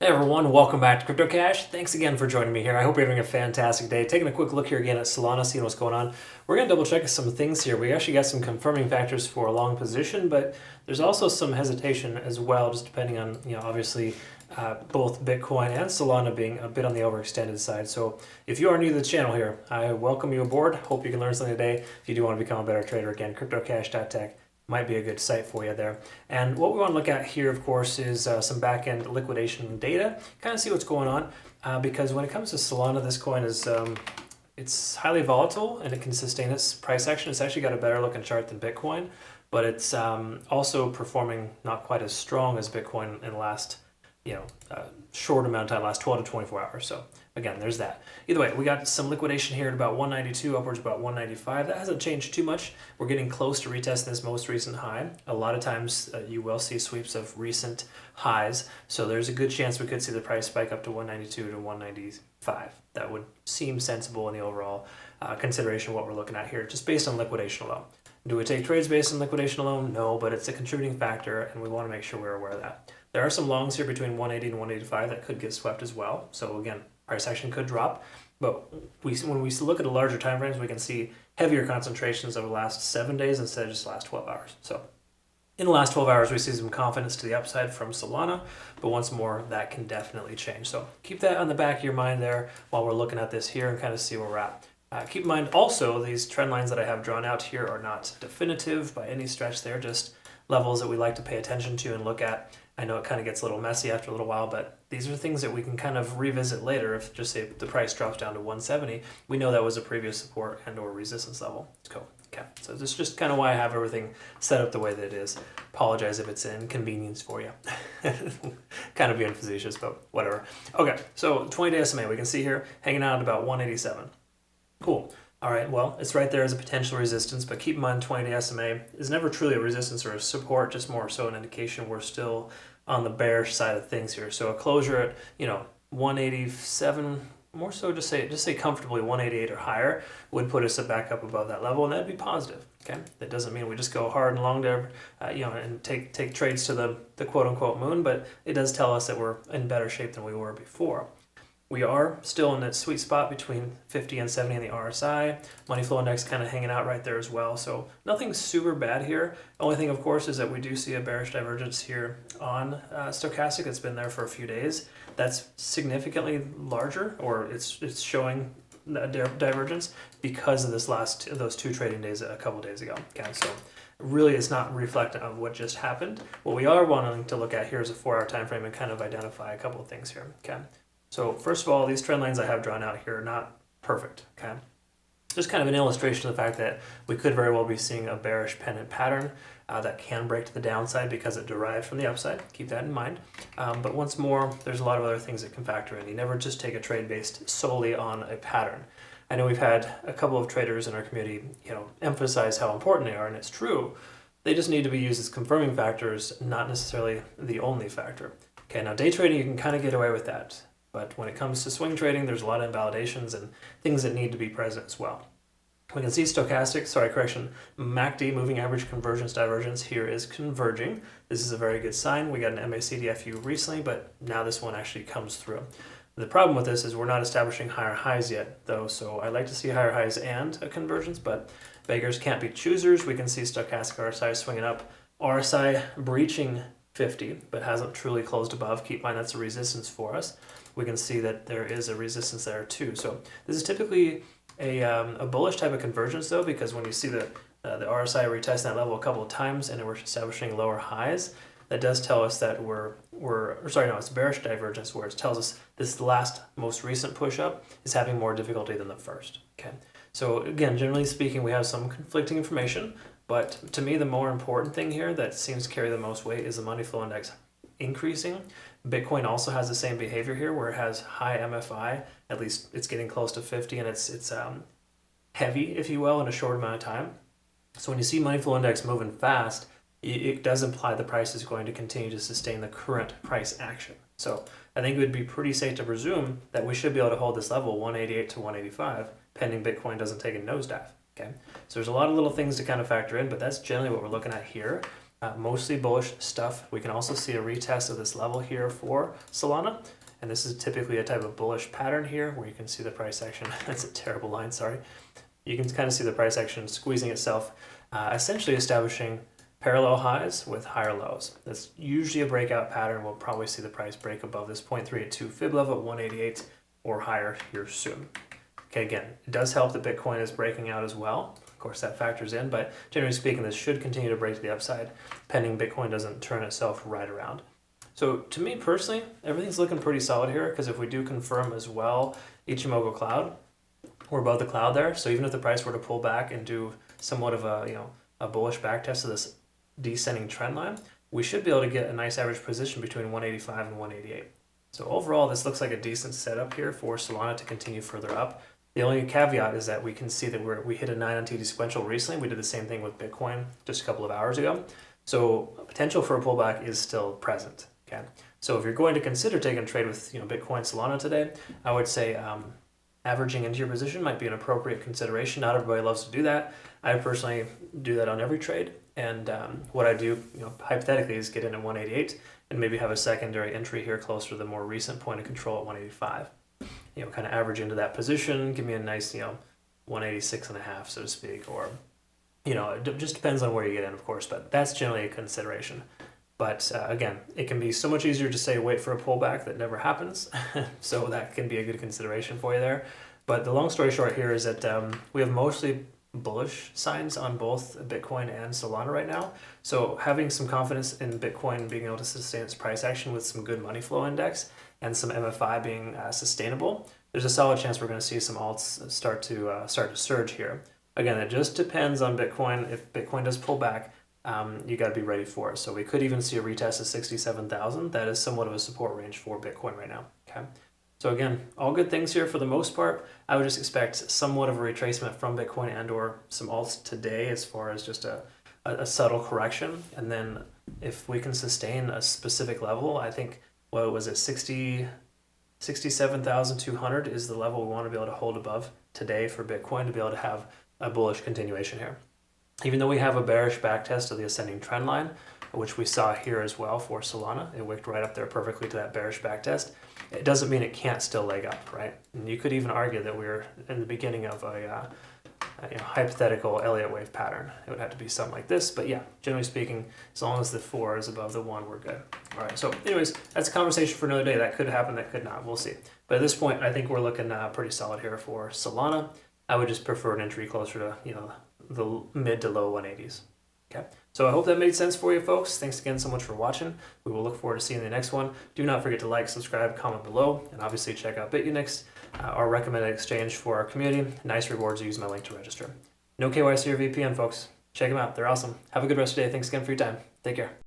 Hey everyone, welcome back to Crypto Cash. Thanks again for joining me here. I hope you're having a fantastic day. Taking a quick look here again at Solana, seeing what's going on. We're going to double check some things here. We actually got some confirming factors for a long position, but there's also some hesitation as well, just depending on, obviously both Bitcoin and Solana being a bit on the overextended side. So if you are new to the channel here, I welcome you aboard. Hope you can learn something today. If you do want to become a better trader, again, cryptocash.tech might be a good site for you there. And what we want to look at here, of course, is some back-end liquidation data, kind of see what's going on, because when it comes to Solana, this coin is it's highly volatile and it can sustain its price action. It's actually got a better looking chart than Bitcoin, but it's also performing not quite as strong as Bitcoin in the last short amount of time, last 12 to 24 hours. So again, there's that. Either way, we got some liquidation here at about 192, upwards about 195. That hasn't changed too much. We're getting close to retesting this most recent high. A lot of times you will see sweeps of recent highs. So there's a good chance we could see the price spike up to 192 to 195. That would seem sensible in the overall consideration of what we're looking at here, just based on liquidation alone. Do we take trades based on liquidation alone? No, but it's a contributing factor, and we want to make sure we're aware of that. There are some longs here between 180 and 185 that could get swept as well. So again, price action could drop, but when we look at the larger time frames, we can see heavier concentrations over the last 7 days instead of just the last 12 hours. So in the last 12 hours, we see some confidence to the upside from Solana, but once more, that can definitely change. So keep that on the back of your mind there while we're looking at this here and kind of see where we're at. Keep in mind also, these trend lines that I have drawn out here are not definitive by any stretch. They're just levels that we like to pay attention to and look at. I know it kind of gets a little messy after a little while, but these are things that we can kind of revisit later. If just say the price drops down to 170, we know that was a previous support and or resistance level. Let's go. Okay, so this is just kind of why I have everything set up the way that it is. Apologize if it's an inconvenience for you. Kind of being facetious, but whatever. Okay, so 20-day SMA, we can see here hanging out at about 187. Cool. All right, well, it's right there as a potential resistance, but keep in mind 20-day SMA is never truly a resistance or a support, just more so an indication we're still on the bearish side of things here. So a closure at, 187, more so just say comfortably 188 or higher would put us back up above that level, and that'd be positive. Okay, that doesn't mean we just go hard and long there, and take trades to the quote unquote moon, but it does tell us that we're in better shape than we were before. We are still in that sweet spot between 50 and 70 in the RSI. Money flow index kind of hanging out right there as well. So nothing super bad here. Only thing, of course, is that we do see a bearish divergence here on stochastic. It's been there for a few days. That's significantly larger, or it's showing a divergence because of those two trading days a couple days ago. Okay, so really it's not reflective of what just happened. What we are wanting to look at here is a 4-hour time frame and kind of identify a couple of things here. Okay. So first of all, these trend lines I have drawn out here are not perfect, okay? Just kind of an illustration of the fact that we could very well be seeing a bearish pennant pattern that can break to the downside because it derived from the upside. Keep that in mind. But once more, there's a lot of other things that can factor in. You never just take a trade based solely on a pattern. I know we've had a couple of traders in our community, emphasize how important they are, and it's true. They just need to be used as confirming factors, not necessarily the only factor. Okay, now day trading, you can kind of get away with that. But when it comes to swing trading, there's a lot of invalidations and things that need to be present as well. We can see MACD, moving average convergence divergence, here is converging. This is a very good sign. We got an MACD-FU recently, but now this one actually comes through. The problem with this is we're not establishing higher highs yet, though, so I like to see higher highs and a convergence, but beggars can't be choosers. We can see stochastic RSI swinging up, RSI breaching 50, but hasn't truly closed above. Keep in mind that's a resistance for us. We can see that there is a resistance there too. So this is typically a bullish type of convergence though, because when you see the RSI retest that level a couple of times and we're establishing lower highs, that does tell us that it's bearish divergence, where it tells us this last most recent push up is having more difficulty than the first. Okay. So again, generally speaking, we have some conflicting information, but to me, the more important thing here that seems to carry the most weight is the money flow index increasing. Bitcoin also has the same behavior here, where it has high MFI, at least it's getting close to 50, and it's heavy, if you will, in a short amount of time. So when you see money flow index moving fast, it does imply the price is going to continue to sustain the current price action. So I think it would be pretty safe to presume that we should be able to hold this level 188 to 185, pending Bitcoin doesn't take a nosedive. Okay, so there's a lot of little things to kind of factor in, but that's generally what we're looking at here. mostly bullish stuff. We can also see a retest of this level here for Solana. And this is typically a type of bullish pattern here where you can see the price action. That's a terrible line, sorry. You can kind of see the price action squeezing itself, essentially establishing parallel highs with higher lows. That's usually a breakout pattern. We'll probably see the price break above this 0.382 fib level at 188 or higher here soon. Okay, again, it does help that Bitcoin is breaking out as well. Of course, that factors in, but generally speaking, this should continue to break to the upside, pending Bitcoin doesn't turn itself right around. So to me personally, everything's looking pretty solid here, because if we do confirm as well Ichimoku Cloud, we're above the cloud there. So even if the price were to pull back and do somewhat of a bullish backtest of this descending trend line, we should be able to get a nice average position between 185 and 188. So overall, this looks like a decent setup here for Solana to continue further up. The only caveat is that we can see that we hit a 9 on TD sequential recently. We did the same thing with Bitcoin just a couple of hours ago. So potential for a pullback is still present. Okay, so if you're going to consider taking a trade with Bitcoin Solana today, I would say averaging into your position might be an appropriate consideration. Not everybody loves to do that. I personally do that on every trade, and what I do, hypothetically, is get in at 188 and maybe have a secondary entry here closer to the more recent point of control at 185. Kind of average into that position, give me a nice 186 and a half, so to speak, or it just depends on where you get in, of course, but that's generally a consideration. But again, it can be so much easier to say wait for a pullback that never happens. So that can be a good consideration for you there. But the long story short here is that we have mostly bullish signs on both Bitcoin and Solana right now. So having some confidence in Bitcoin being able to sustain its price action with some good money flow index and some MFI being sustainable, there's a solid chance we're going to see some alts start to surge here. Again, it just depends on Bitcoin. If Bitcoin does pull back, you got to be ready for it. So we could even see a retest of 67,000. That is somewhat of a support range for Bitcoin right now. Okay. So again, all good things here for the most part. I would just expect somewhat of a retracement from Bitcoin and or some alts today as far as just a subtle correction. And then if we can sustain a specific level, I think, what was it, 67,200 is the level we want to be able to hold above today for Bitcoin to be able to have a bullish continuation here. Even though we have a bearish backtest of the ascending trend line, which we saw here as well for Solana, it wicked right up there perfectly to that bearish backtest. It doesn't mean it can't still leg up, right? And you could even argue that we're in the beginning of a hypothetical Elliott Wave pattern. It would have to be something like this, but yeah, generally speaking, as long as the 4 is above the 1, we're good. All right, so anyways, that's a conversation for another day. That could happen, that could not, we'll see. But at this point, I think we're looking pretty solid here for Solana. I would just prefer an entry closer to, the mid to low 180s. Okay, so I hope that made sense for you folks. Thanks again so much for watching. We will look forward to seeing you in the next one. Do not forget to like, subscribe, comment below, and obviously check out Bitunix, our recommended exchange for our community. Nice rewards, use my link to register. No KYC or VPN, folks. Check them out. They're awesome. Have a good rest of the day. Thanks again for your time. Take care.